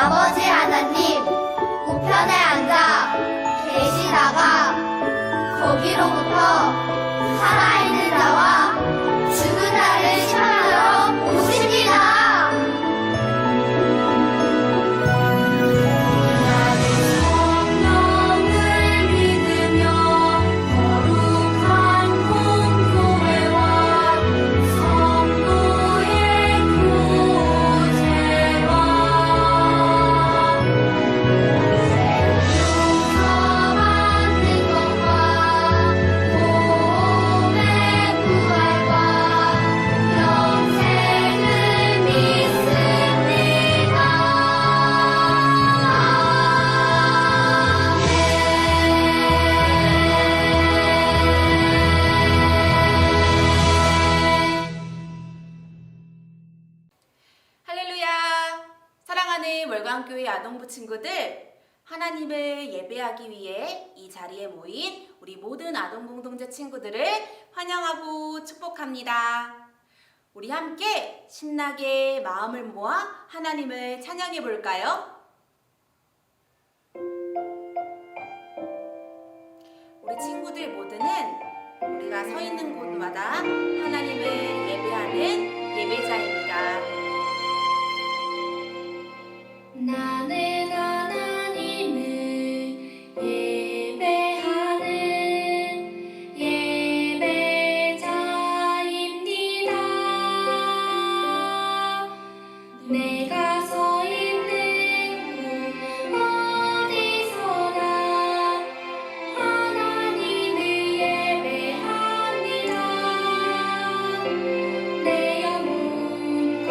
아버지 하나님 우편에 앉아 계시다가 거기로부터 살아있는 자와 죽은 자를 심판하러 오십니다. 월광교회 아동부 친구들, 하나님을 예배하기 위해 이 자리에 모인 우리 모든 아동공동체 친구들을 환영하고 축복합니다. 우리 함께 신나게 마음을 모아 하나님을 찬양해 볼까요? 우리 친구들 모두는 우리가 서 있는 곳마다 하나님을 예배하는 예배자입니다. 나는 하나님을 예배하는 예배자입니다. 내가 서 있는 곳 어디서나 하나님을 예배합니다. 내 영혼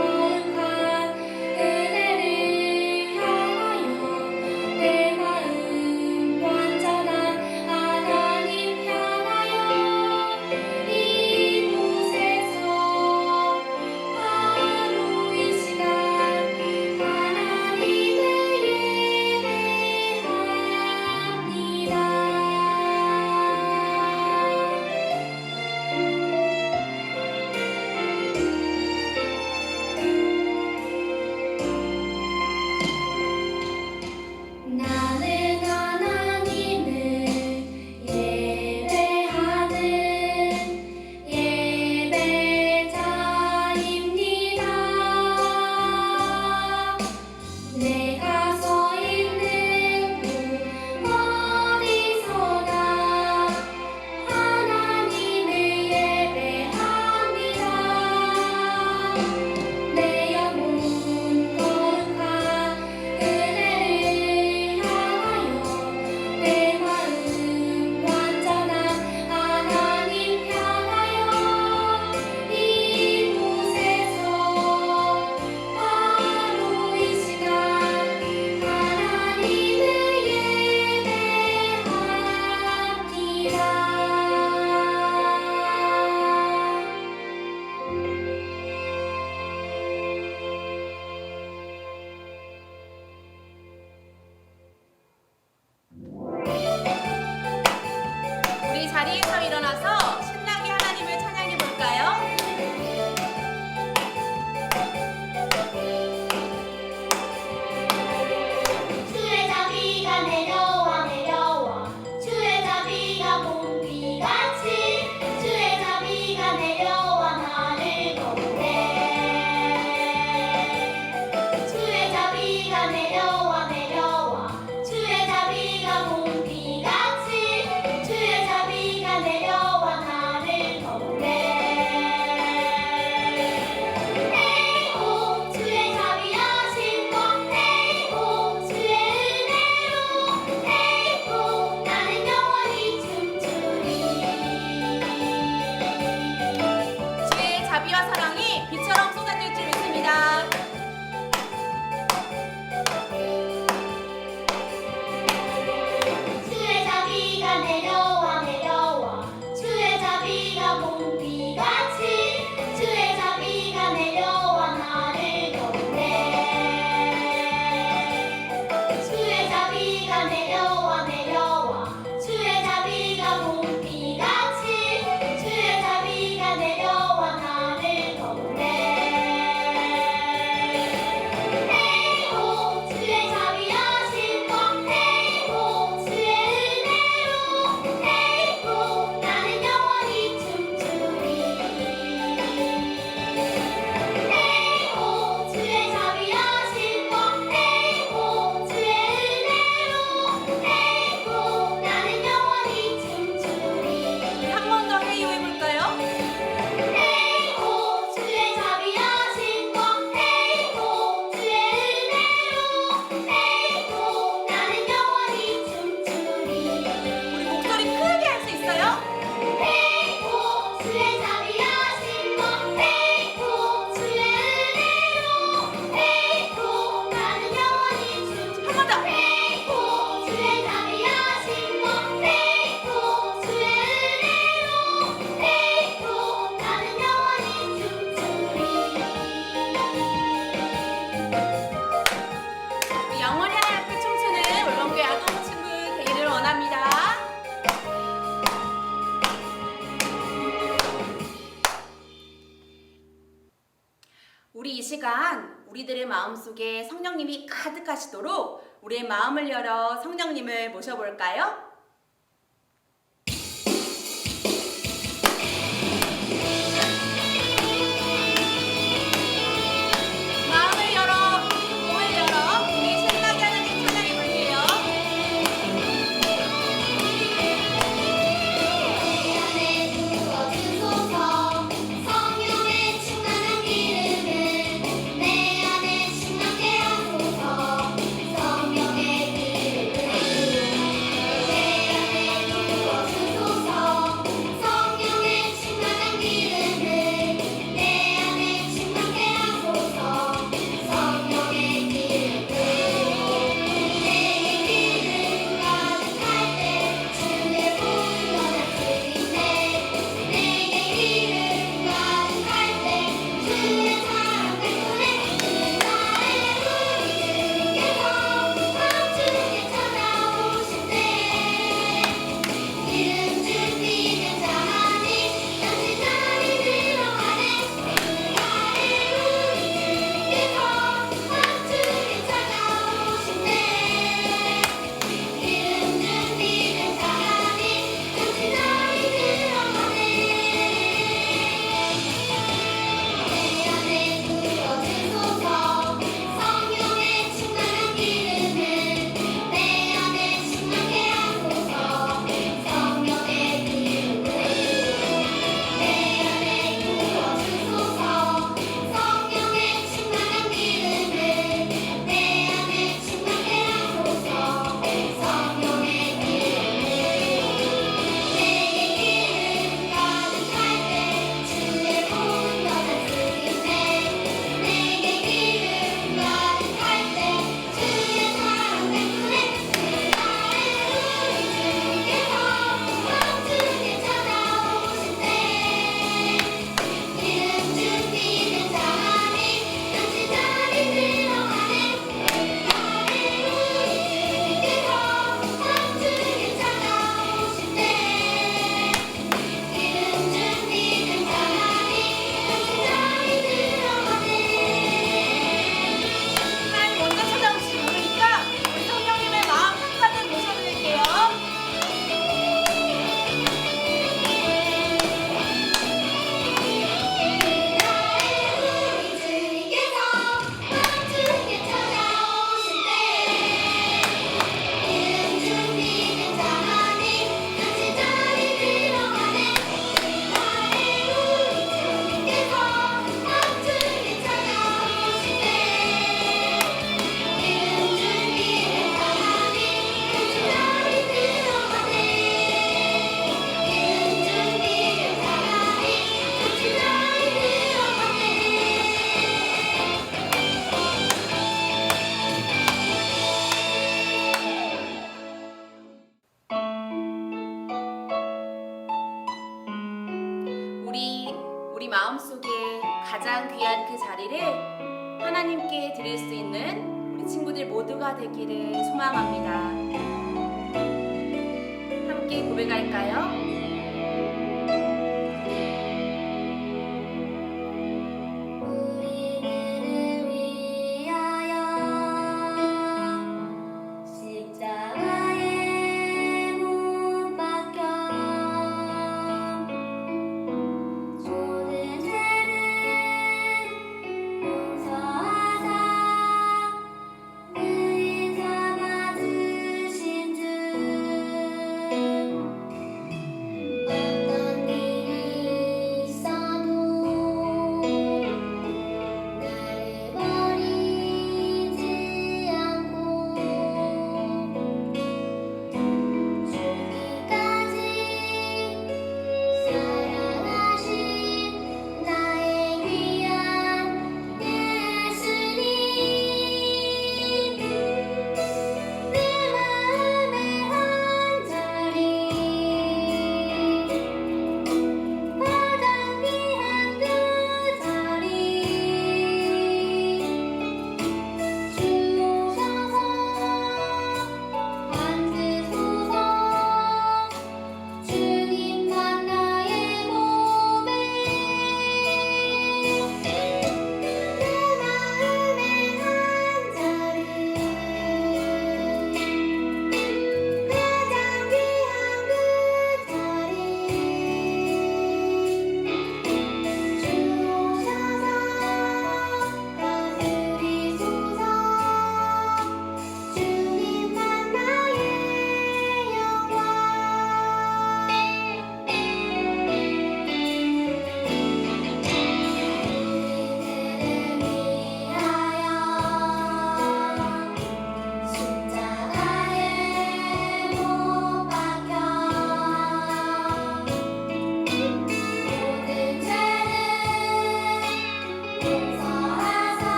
시간 우리들의 마음속에 성령님이 가득하시도록 우리의 마음을 열어 성령님을 모셔볼까요? 마음을 열어, 몸을 열어, 우리 신나게 하는 찬양해 볼게요. 내 안에 부어주소서 성령의 충만한 기름을 내 안에 충만케 하소서 성령의 기름을 내 안에 부어주소서 성령의 충만한 기름을 내 안에 충만케 하소서 성령의 기름을 내게 기름 가득할 때 주의 보혈 너는 주인네 내게 기름 가득할 때 주의 사랑 때문에 나의 우리 주께서 밤중에 찾아오실 때 기름 준비된 자만이 당신 자리 들어가네 나의 우리 주께서 밤중에 찾아오실 때 기름 준비된 자만이 당신 자리 들어가네 내 안에 부어주소서 성령의 충만한 기름을 내 안에 충만케 하소서 성령의 기름을 내 안에 부어주소서 성령의 충만한 기름을 내 안에 충만케 하소서 성령의 기름을 내게 기름 가득할 때 주의 보혈 너는 주인네 내게 기름 가득할 때 주의 사랑 때문에 나의 우리 주께서 밤중에 찾아오실 때 기름 준비된 자만이 당신 자리 들어가네 나의 우리 주께서 밤중에 찾아오실 때 기름 준비된 자만이 당신 자리 들어가네 하나님 먼저 찾아오시지 모르니까 우리 성령님의 마음 한가득 모셔드릴게요. 나의 우리 주님께서 밤중에 찾아오실 때 기름 준비된 자만이 당신 자리 들어가네 나의 우리 주님께서 밤중에 찾아오실 때 기름 준비된 자만이 당신 자리 들어가네 기름 준비된 자만이 당신 자리 우리 마음속에 가장 귀한 그 자리를 하나님께 드릴 수 있는 우리 친구들 모두가 되기를 소망합니다. 함께 고백할까요? 우리들을 위하여 십자가에 못 박혀 모든 죄를 용서하사 늘 잡아주신 주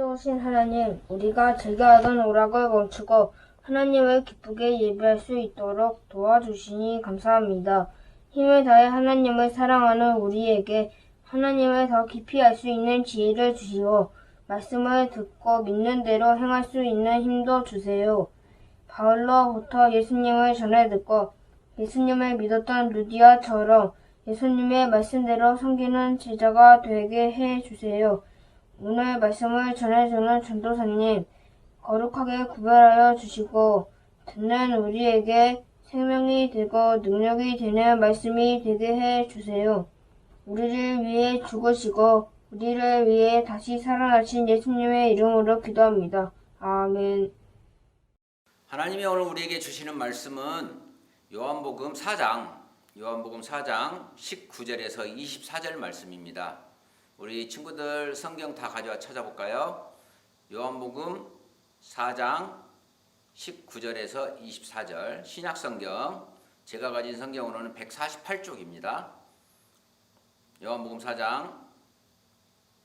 찾아오신 하나님, 우리가 즐겨하던 오락을 멈추고 하나님을 기쁘게 예배할 수 있도록 도와주시니 감사합니다. 힘을 다해 하나님을 사랑하는 우리에게 하나님을 더 깊이 알 수 있는 지혜를 주시고 말씀을 듣고 믿는 대로 행할 수 있는 힘도 주세요. 바울로부터 예수님을 전해 듣고 예수님을 믿었던 루디아처럼 예수님의 말씀대로 섬기는 제자가 되게 해 주세요. 오늘 말씀을 전해주는 전도사님, 거룩하게 구별하여 주시고 듣는 우리에게 생명이 되고 능력이 되는 말씀이 되게 해 주세요. 우리를 위해 죽으시고 우리를 위해 다시 살아나신 예수님의 이름으로 기도합니다. 아멘. 하나님이 오늘 우리에게 주시는 말씀은 요한복음 4장 19절에서 24절 말씀입니다. 우리 친구들 성경 다 가져와 찾아볼까요? 요한복음 4장 19절에서 24절 신약성경, 제가 가진 성경으로는 148쪽입니다. 요한복음 4장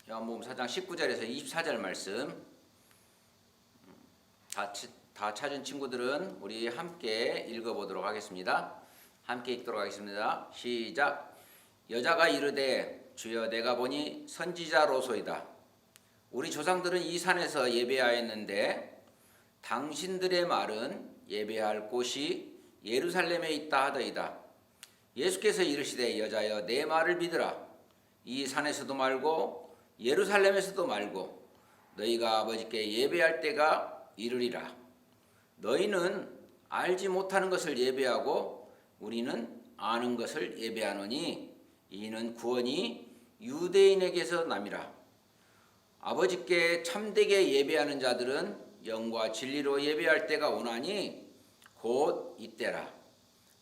19절에서 24절 말씀 다 찾은 친구들은 우리 함께 읽어보도록 하겠습니다. 함께 읽도록 하겠습니다. 시작. 여자가 이르되 주여 내가 보니 선지자로소이다. 우리 조상들은 이 산에서 예배하였는데 당신들의 말은 예배할 곳이 예루살렘에 있다 하더이다. 예수께서 이르시되 여자여 내 말을 믿으라. 이 산에서도 말고 예루살렘에서도 말고 너희가 아버지께 예배할 때가 이르리라. 너희는 알지 못하는 것을 예배하고 우리는 아는 것을 예배하노니 이는 구원이 유대인에게서 남이라. 아버지께 참되게 예배하는 자들은 영과 진리로 예배할 때가 오나니 곧 이때라.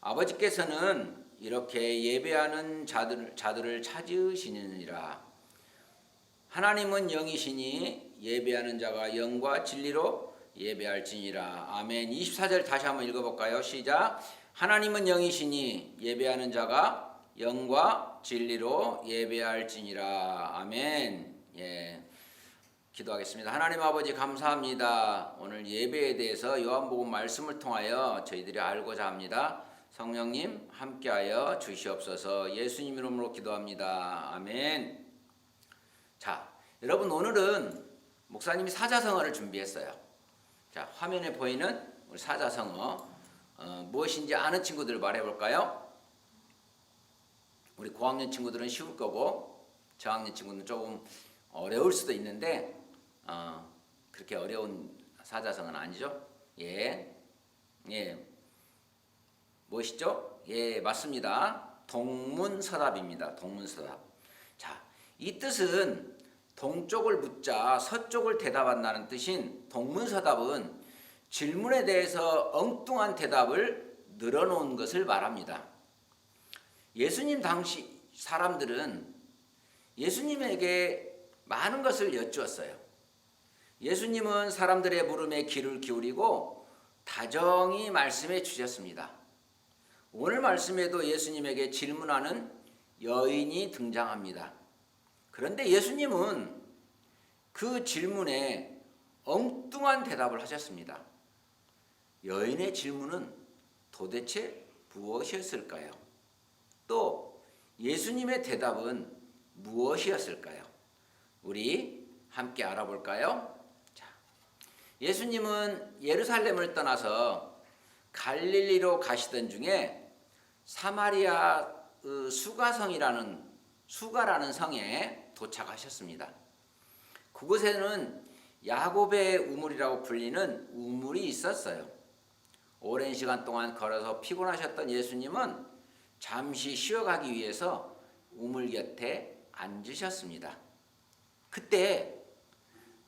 아버지께서는 이렇게 예배하는 자들을 찾으시느니라. 하나님은 영이시니 예배하는 자가 영과 진리로 예배할지니라. 아멘. 24절 다시 한번 읽어볼까요? 시작. 하나님은 영이시니 예배하는 자가 영과 진리로 예배할지니라. 아멘. 예, 기도하겠습니다. 하나님 아버지 감사합니다. 오늘 예배에 대해서 요한복음 말씀을 통하여 저희들이 알고자 합니다. 성령님 함께하여 주시옵소서. 예수님 이름으로 기도합니다. 아멘. 자, 여러분 오늘은 목사님이 사자성어를 준비했어요. 자, 화면에 보이는 우리 사자성어 무엇인지 아는 친구들 말해볼까요? 우리 고학년 친구들은 쉬울 거고 저학년 친구는 조금 어려울 수도 있는데 그렇게 어려운 사자성어는 아니죠? 예, 무엇이죠? 예, 맞습니다. 동문서답입니다. 동문서답. 자, 이 뜻은 동쪽을 묻자 서쪽을 대답한다는 뜻인 동문서답은 질문에 대해서 엉뚱한 대답을 늘어놓은 것을 말합니다. 예수님 당시 사람들은 예수님에게 많은 것을 여쭈었어요. 예수님은 사람들의 물음에 귀를 기울이고 다정히 말씀해 주셨습니다. 오늘 말씀에도 예수님에게 질문하는 여인이 등장합니다. 그런데 예수님은 그 질문에 엉뚱한 대답을 하셨습니다. 여인의 질문은 도대체 무엇이었을까요? 또 예수님의 대답은 무엇이었을까요? 우리 함께 알아볼까요? 자, 예수님은 예루살렘을 떠나서 갈릴리로 가시던 중에 사마리아 수가라는 성에 도착하셨습니다. 그곳에는 야곱의 우물이라고 불리는 우물이 있었어요. 오랜 시간 동안 걸어서 피곤하셨던 예수님은 잠시 쉬어가기 위해서 우물 곁에 앉으셨습니다. 그때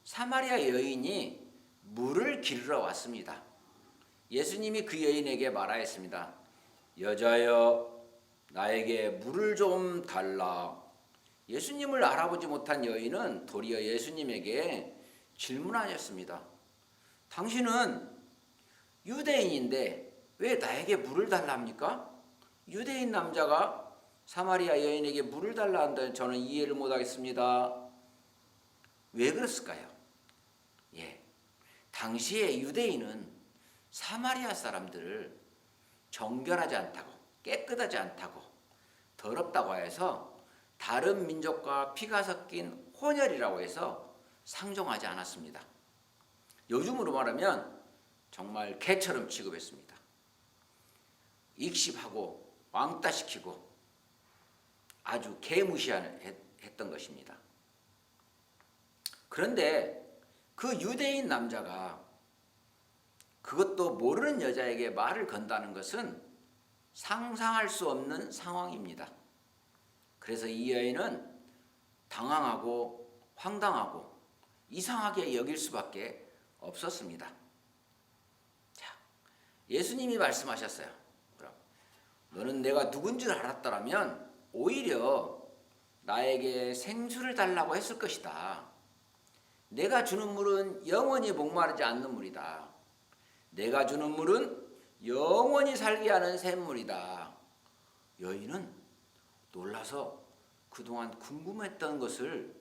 사마리아 여인이 물을 기르러 왔습니다. 예수님이 그 여인에게 말하였습니다. 여자여, 나에게 물을 좀 달라. 예수님을 알아보지 못한 여인은 도리어 예수님에게 질문하였습니다. 당신은 유대인인데 왜 나에게 물을 달랍니까? 유대인 남자가 사마리아 여인에게 물을 달라 한다면 저는 이해를 못하겠습니다. 왜 그랬을까요? 예, 당시에 유대인은 사마리아 사람들을 정결하지 않다고, 깨끗하지 않다고, 더럽다고 해서 다른 민족과 피가 섞인 혼혈이라고 해서 상종하지 않았습니다. 요즘으로 말하면 정말 개처럼 취급했습니다. 익십하고 왕따시키고 아주 개무시했던 것입니다. 그런데 그 유대인 남자가 그것도 모르는 여자에게 말을 건다는 것은 상상할 수 없는 상황입니다. 그래서 이 여인은 당황하고 황당하고 이상하게 여길 수밖에 없었습니다. 자, 예수님이 말씀하셨어요. 그럼 너는 내가 누군 줄 알았더라면 오히려 나에게 생수를 달라고 했을 것이다. 내가 주는 물은 영원히 목마르지 않는 물이다. 내가 주는 물은 영원히 살게 하는 샘물이다. 여인은 놀라서 그동안 궁금했던 것을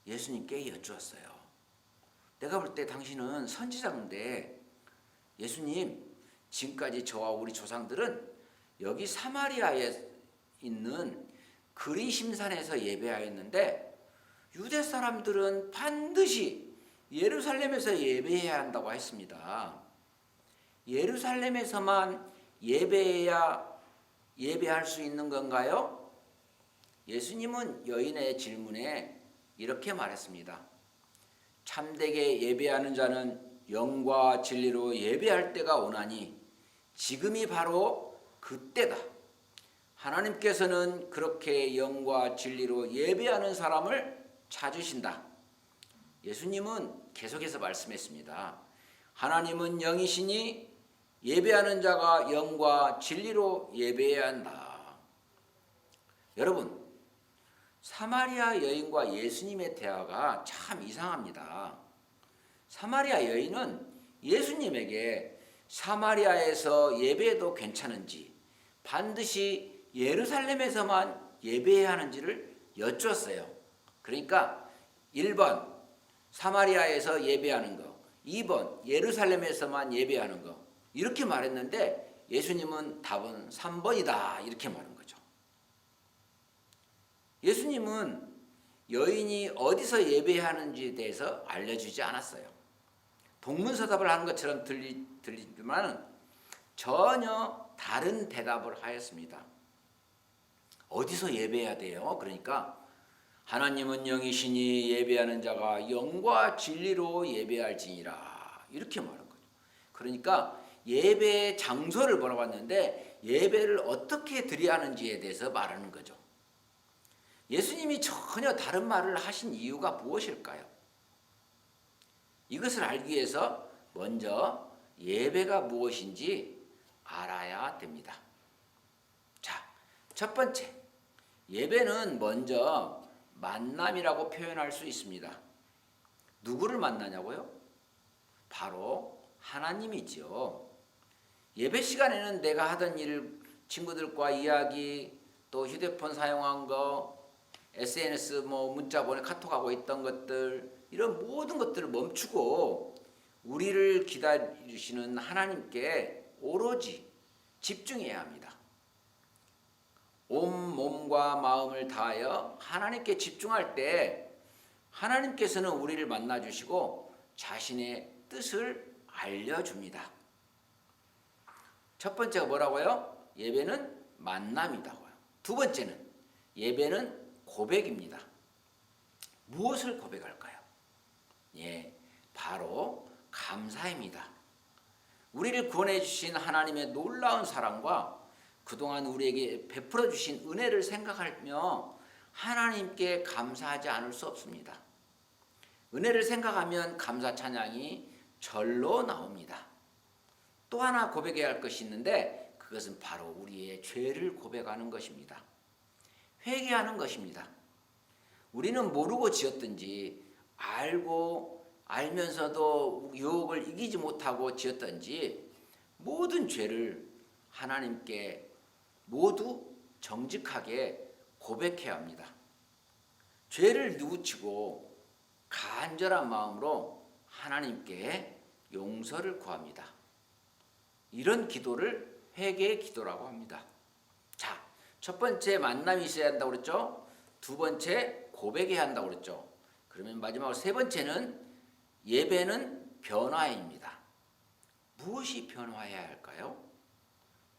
예수님께 여쭈었어요. 내가 볼 때 당신은 선지자인데 예수님, 지금까지 저와 우리 조상들은 여기 사마리아에 있는 그리심산에서 예배하였는데 유대 사람들은 반드시 예루살렘에서 예배해야 한다고 했습니다. 예루살렘에서만 예배할 수 있는 건가요? 예수님은 여인의 질문에 이렇게 말했습니다. 참되게 예배하는 자는 영과 진리로 예배할 때가 오나니 지금이 바로 그때다. 하나님께서는 그렇게 영과 진리로 예배하는 사람을 찾으신다. 예수님은 계속해서 말씀했습니다. 하나님은 영이시니 예배하는 자가 영과 진리로 예배해야 한다. 여러분, 사마리아 여인과 예수님의 대화가 참 이상합니다. 사마리아 여인은 예수님에게 사마리아에서 예배해도 괜찮은지, 반드시 예루살렘에서만 예배해야 하는지를 여쭈었어요. 그러니까 1번 사마리아에서 예배하는 거, 2번 예루살렘에서만 예배하는 거, 이렇게 말했는데 예수님은 답은 3번이다 이렇게 말한 거죠. 예수님은 여인이 어디서 예배하는지에 대해서 알려주지 않았어요. 동문서답을 하는 것처럼 들리지만 전혀 다른 대답을 하였습니다. 어디서 예배해야 돼요? 그러니까 하나님은 영이시니 예배하는 자가 영과 진리로 예배할지니라 이렇게 말한 거죠. 그러니까 예배의 장소를 물어봤는데 예배를 어떻게 드려야 하는지에 대해서 말하는 거죠. 예수님이 전혀 다른 말을 하신 이유가 무엇일까요? 이것을 알기 위해서 먼저 예배가 무엇인지 알아야 됩니다. 자, 첫 번째, 예배는 먼저 만남이라고 표현할 수 있습니다. 누구를 만나냐고요? 바로 하나님이죠. 예배 시간에는 내가 하던 일, 친구들과 이야기, 또 휴대폰 사용한 거, SNS 문자 보내 카톡하고 있던 것들, 이런 모든 것들을 멈추고 우리를 기다리시는 하나님께 오로지 집중해야 합니다. 온 몸과 마음을 다하여 하나님께 집중할 때 하나님께서는 우리를 만나주시고 자신의 뜻을 알려줍니다. 첫 번째가 뭐라고요? 예배는 만남이다고요. 두 번째는 예배는 고백입니다. 무엇을 고백할까요? 예, 바로 감사입니다. 우리를 구원해 주신 하나님의 놀라운 사랑과 그동안 우리에게 베풀어 주신 은혜를 생각하며 하나님께 감사하지 않을 수 없습니다. 은혜를 생각하면 감사 찬양이 절로 나옵니다. 또 하나 고백해야 할 것이 있는데 그것은 바로 우리의 죄를 고백하는 것입니다. 회개하는 것입니다. 우리는 모르고 지었든지 알면서도 유혹을 이기지 못하고 지었든지 모든 죄를 하나님께 모두 정직하게 고백해야 합니다. 죄를 뉘우치고 간절한 마음으로 하나님께 용서를 구합니다. 이런 기도를 회개의 기도라고 합니다. 자, 첫 번째 만남이 있어야 한다고 그랬죠? 두 번째 고백해야 한다고 그랬죠? 그러면 마지막으로 세 번째는 예배는 변화입니다. 무엇이 변화해야 할까요?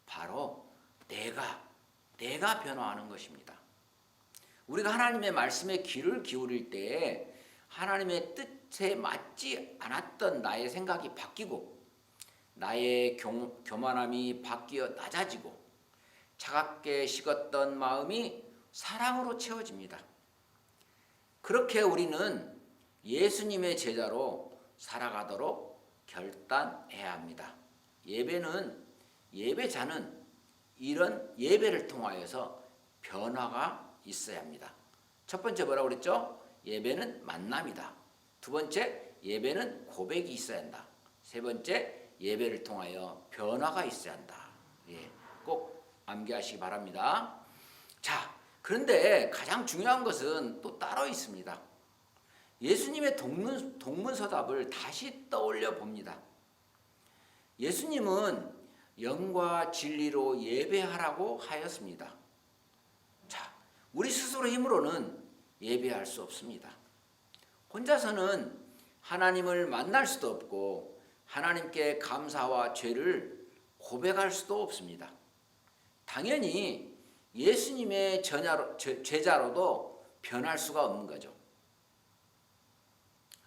바로 내가 변화하는 것입니다. 우리가 하나님의 말씀에 귀를 기울일 때 하나님의 뜻에 맞지 않았던 나의 생각이 바뀌고 나의 교만함이 바뀌어 낮아지고 차갑게 식었던 마음이 사랑으로 채워집니다. 그렇게 우리는 예수님의 제자로 살아가도록 결단해야 합니다. 예배자는 이런 예배를 통하여서 변화가 있어야 합니다. 첫 번째 뭐라고 그랬죠? 예배는 만남이다. 두 번째, 예배는 고백이 있어야 한다. 세 번째, 예배를 통하여 변화가 있어야 한다. 꼭 암기하시기 바랍니다. 자, 그런데 가장 중요한 것은 또 따로 있습니다. 예수님의 동문서답을 다시 떠올려 봅니다. 예수님은 영과 진리로 예배하라고 하였습니다. 자, 우리 스스로 힘으로는 예배할 수 없습니다. 혼자서는 하나님을 만날 수도 없고 하나님께 감사와 죄를 고백할 수도 없습니다. 당연히 예수님의 제자로도 변할 수가 없는 거죠.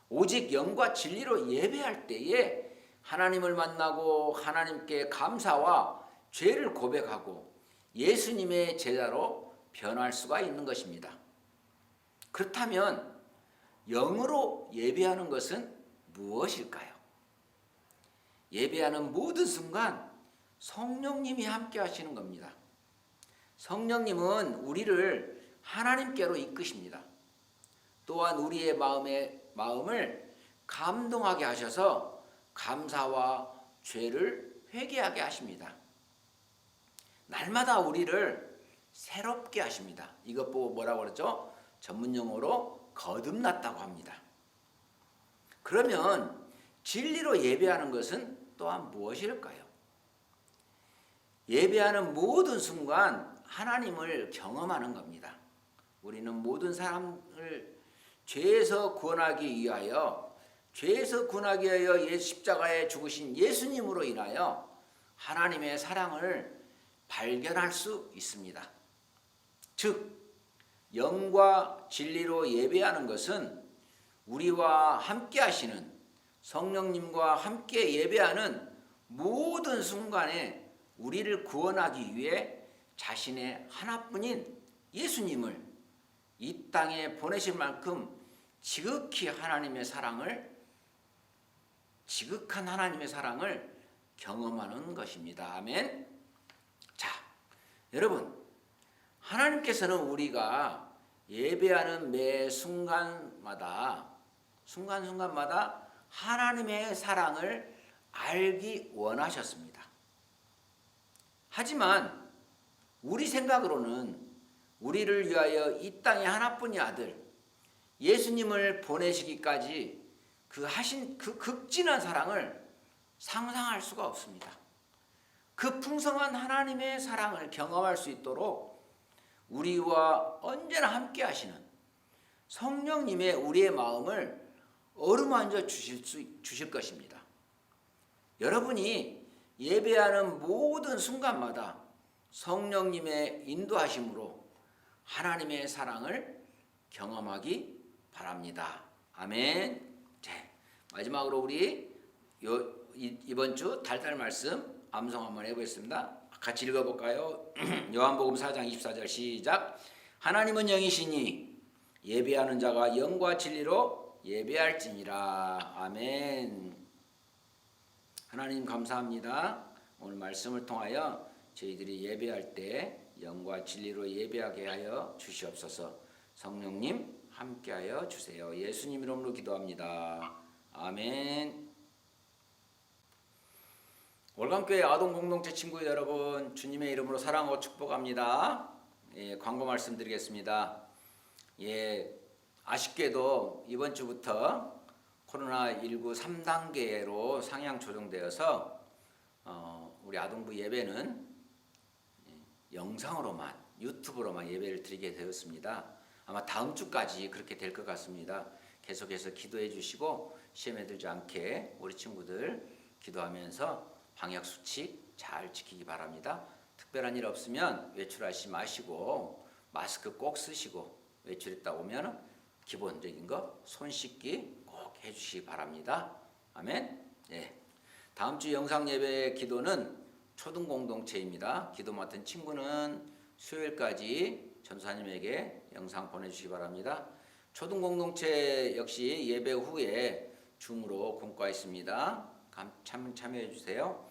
오직 영과 진리로 예배할 때에 하나님을 만나고 하나님께 감사와 죄를 고백하고 예수님의 제자로 변할 수가 있는 것입니다. 그렇다면 영으로 예배하는 것은 무엇일까요? 예배하는 모든 순간 성령님이 함께 하시는 겁니다. 성령님은 우리를 하나님께로 이끄십니다. 또한 우리의 마음을 감동하게 하셔서 감사와 죄를 회개하게 하십니다. 날마다 우리를 새롭게 하십니다. 이것 보고 뭐라고 그러죠? 전문용어로 거듭났다고 합니다. 그러면 진리로 예배하는 것은 또한 무엇일까요? 예배하는 모든 순간 하나님을 경험하는 겁니다. 우리는 모든 사람을 죄에서 구원하기 위하여 십자가에 죽으신 예수님으로 인하여 하나님의 사랑을 발견할 수 있습니다. 즉 영과 진리로 예배하는 것은 우리와 함께 하시는 성령님과 함께 예배하는 모든 순간에 우리를 구원하기 위해 자신의 하나뿐인 예수님을 이 땅에 보내실 만큼 지극한 하나님의 사랑을 경험하는 것입니다. 아멘. 자, 여러분, 하나님께서는 우리가 예배하는 매 순간마다 하나님의 사랑을 알기 원하셨습니다. 하지만 우리 생각으로는 우리를 위하여 이 땅에 하나뿐인 아들 예수님을 보내시기까지 하신 그 극진한 사랑을 상상할 수가 없습니다. 그 풍성한 하나님의 사랑을 경험할 수 있도록 우리와 언제나 함께 하시는 성령님의 우리의 마음을 어루만져 주실 것입니다. 여러분이 예배하는 모든 순간마다 성령님의 인도하심으로 하나님의 사랑을 경험하기 바랍니다. 아멘. 네, 마지막으로 우리 이번 주 달달 말씀 암송 한번 해보겠습니다. 같이 읽어볼까요? 요한복음 4장 24절 시작. 하나님은 영이시니 예배하는 자가 영과 진리로 예배할지니라. 아멘. 하나님 감사합니다. 오늘 말씀을 통하여 저희들이 예배할 때 영과 진리로 예배하게 하여 주시옵소서. 성령님 함께하여 주세요. 예수님 이름으로 기도합니다. 아멘. 월간교회 아동공동체 친구 여러분, 주님의 이름으로 사랑하고 축복합니다. 광고 말씀드리겠습니다. 아쉽게도 이번 주부터 코로나19 3단계로 상향 조정되어서 우리 아동부 예배는 영상으로만 유튜브로만 예배를 드리게 되었습니다. 아마 다음 주까지 그렇게 될 것 같습니다. 계속해서 기도해 주시고 시험에 들지 않게 우리 친구들 기도하면서 방역 수칙 잘 지키기 바랍니다. 특별한 일 없으면 외출하시 마시고 마스크 꼭 쓰시고 외출했다 오면 기본적인 거 손 씻기 꼭 해주시기 바랍니다. 아멘. 예. 다음 주 영상 예배 기도는 초등 공동체입니다. 기도 맡은 친구는 수요일까지 전사님에게 영상 보내주시기 바랍니다. 초등 공동체 역시 예배 후에 줌으로 공과있습니다. 참여해 주세요.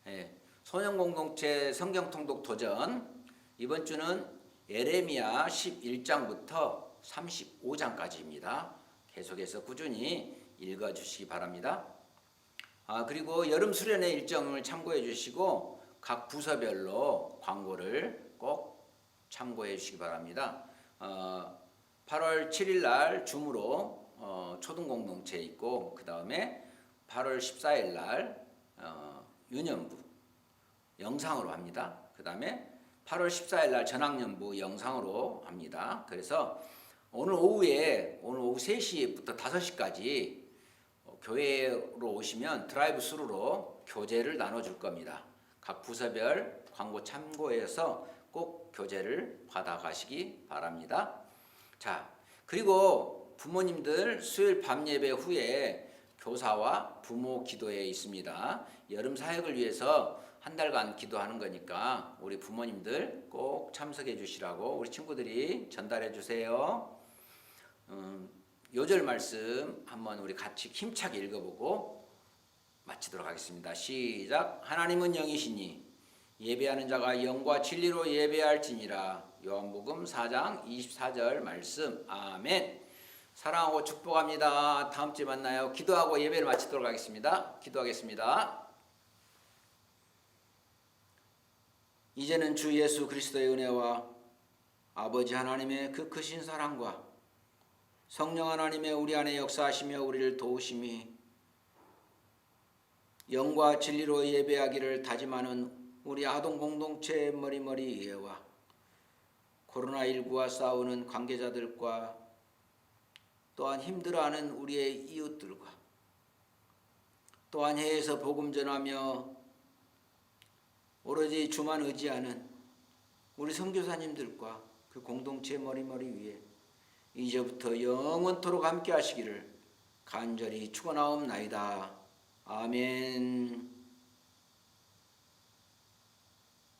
예. 소년 공동체 성경 통독 도전 이번 주는 예레미야 11장부터 35장까지입니다. 계속해서 꾸준히 읽어주시기 바랍니다. 그리고 여름 수련회 일정을 참고해 주시고 각 부서별로 광고를 꼭 참고해 주시기 바랍니다. 8월 7일 날 줌으로 초등 공동체 있고 그 다음에 8월 14일 날 유년부 영상으로 합니다. 그 다음에 8월 14일 날 전학년부 영상으로 합니다. 그래서 오늘 오후 3시부터 5시까지 교회로 오시면 드라이브 스루로 교재를 나눠줄 겁니다. 각 부서별 광고 참고해서 꼭 교재를 받아가시기 바랍니다. 자, 그리고 부모님들 수요일 밤 예배 후에 교사와 부모 기도회 있습니다. 여름 사역을 위해서 한 달간 기도하는 거니까 우리 부모님들 꼭 참석해 주시라고 우리 친구들이 전달해 주세요. 요절 말씀 한번 우리 같이 힘차게 읽어보고 마치도록 하겠습니다. 시작. 하나님은 영이시니 예배하는 자가 영과 진리로 예배할지니라. 요한복음 4장 24절 말씀. 아멘. 사랑하고 축복합니다. 다음 주에 만나요. 기도하고 예배를 마치도록 하겠습니다. 기도하겠습니다. 이제는 주 예수 그리스도의 은혜와 아버지 하나님의 그 크신 사랑과 성령 하나님의 우리 안에 역사하시며 우리를 도우심이 영과 진리로 예배하기를 다짐하는 우리 아동 공동체의 머리머리 이해와 코로나19와 싸우는 관계자들과 또한 힘들어하는 우리의 이웃들과 또한 해외에서 복음 전하며 오로지 주만 의지하는 우리 선교사님들과 그 공동체 머리머리 위에 이제부터 영원토록 함께 하시기를 간절히 축원하옵나이다. 아멘.